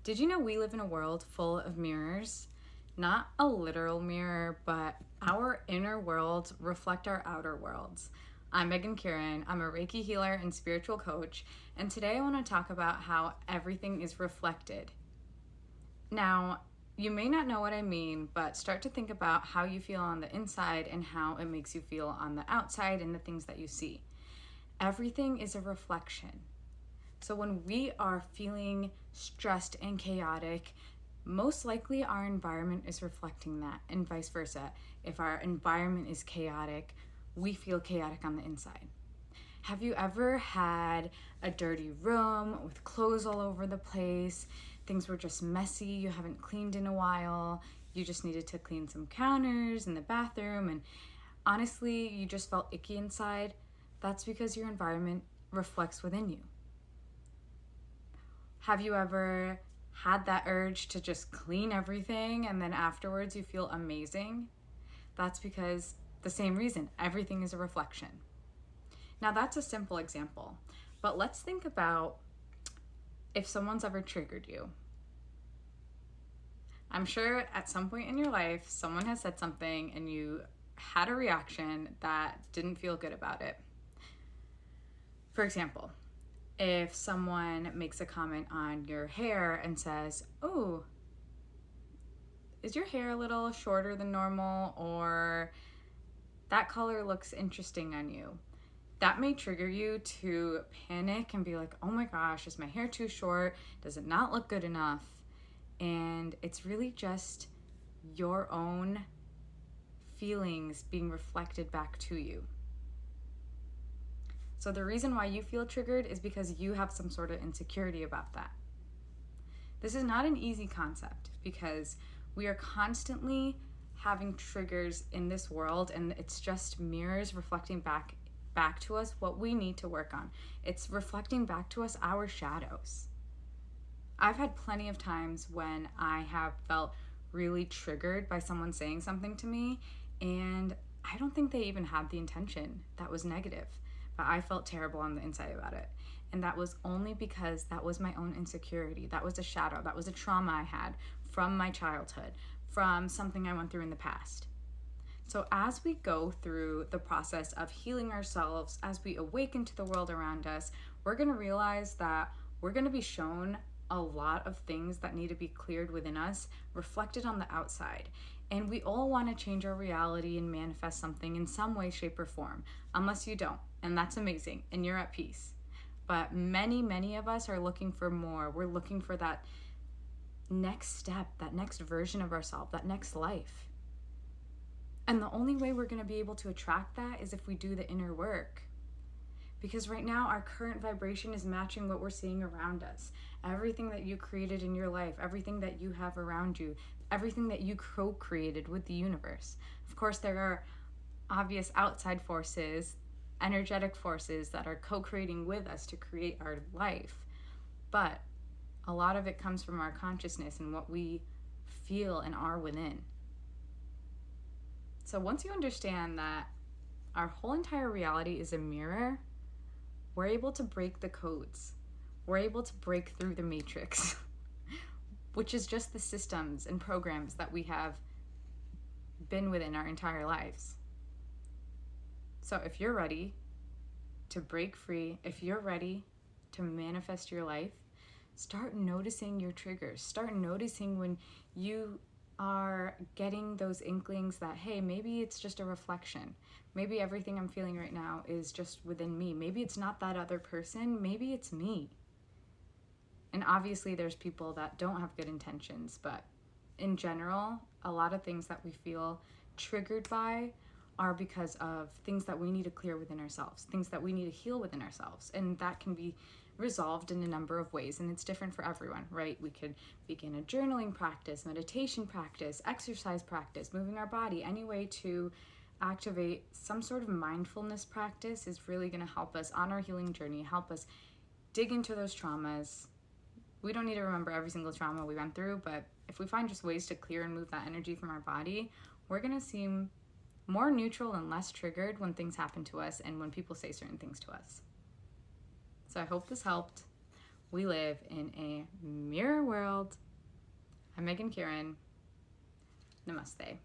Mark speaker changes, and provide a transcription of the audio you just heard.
Speaker 1: Did you know we live in a world full of mirrors? Not a literal mirror, but our inner worlds reflect our outer worlds. I'm Megan Kieran. I'm a Reiki healer and spiritual coach, and today I want to talk about how everything is reflected. Now, you may not know what I mean, but start to think about how you feel on the inside and how it makes you feel on the outside and the things that you see. Everything is a reflection. So when we are feeling stressed and chaotic, most likely our environment is reflecting that, and vice versa. If our environment is chaotic, we feel chaotic on the inside. Have you ever had a dirty room with clothes all over the place? Things were just messy, you haven't cleaned in a while, you just needed to clean some counters in the bathroom, and honestly, you just felt icky inside? That's because your environment reflects within you. Have you ever had that urge to just clean everything and then afterwards you feel amazing? That's because the same reason, everything is a reflection. Now that's a simple example, but let's think about if someone's ever triggered you. I'm sure at some point in your life, someone has said something and you had a reaction that didn't feel good about it. For example, if someone makes a comment on your hair and says, "Oh, is your hair a little shorter than normal?" or "That color looks interesting on you." That may trigger you to panic and be like, "Oh my gosh, is my hair too short? Does it not look good enough?" And it's really just your own feelings being reflected back to you. So the reason why you feel triggered is because you have some sort of insecurity about that. This is not an easy concept because we are constantly having triggers in this world, and it's just mirrors reflecting back to us what we need to work on. It's reflecting back to us our shadows. I've had plenty of times when I have felt really triggered by someone saying something to me, and I don't think they even had the intention that was negative, but I felt terrible on the inside about it. And that was only because that was my own insecurity. That was a shadow. That was a trauma I had from my childhood, from something I went through in the past. So as we go through the process of healing ourselves, as we awaken to the world around us, we're going to realize that we're going to be shown a lot of things that need to be cleared within us, reflected on the outside. And we all want to change our reality and manifest something in some way, shape, or form, unless you don't. And that's amazing, and you're at peace. But many of us are looking for more. We're looking for that next step, that next version of ourselves, that next life. And the only way we're going to be able to attract that is if we do the inner work. Because right now, our current vibration is matching what we're seeing around us. Everything that you created in your life, everything that you have around you, everything that you co-created with the universe. Of course, there are obvious outside forces, energetic forces that are co-creating with us to create our life. But a lot of it comes from our consciousness and what we feel and are within. So once you understand that our whole entire reality is a mirror, we're able to break the codes. We're able to break through the matrix, which is just the systems and programs that we have been within our entire lives. So if you're ready to break free, if you're ready to manifest your life, start noticing your triggers. Start noticing when you are getting those inklings that, hey, maybe it's just a reflection. Maybe everything I'm feeling right now is just within me. Maybe it's not that other person. Maybe it's me. And obviously there's people that don't have good intentions, but in general, a lot of things that we feel triggered by are because of things that we need to clear within ourselves, things that we need to heal within ourselves. And that can be resolved in a number of ways, and it's different for everyone, right? We could begin a journaling practice, meditation practice, exercise practice, moving our body. Any way to activate some sort of mindfulness practice is really going to help us on our healing journey, help us dig into those traumas. We don't need to remember every single trauma we went through, but if we find just ways to clear and move that energy from our body, we're going to seem more neutral and less triggered when things happen to us and when people say certain things to us. So I hope this helped. We live in a mirror world. I'm Megan Kieran. Namaste.